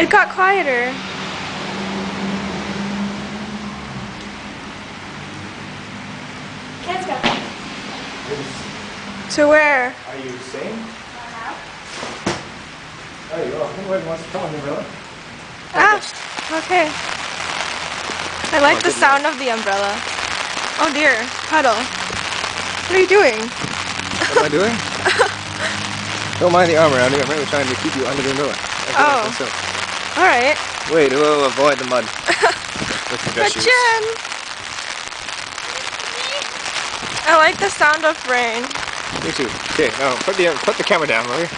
It got quieter. Kids go. To where? Are you singing? There you go. Anybody wants to come on the umbrella? Ah, okay. I like the sound of the umbrella. Oh dear, puddle. What are you doing? What am I doing? Don't mind the arm around you. I'm really trying to keep you under the umbrella. Oh. Alright. Wait, we'll avoid the mud. With the dress shoes. Jen! I like the sound of rain. Me too. Okay, now put the camera down, will you?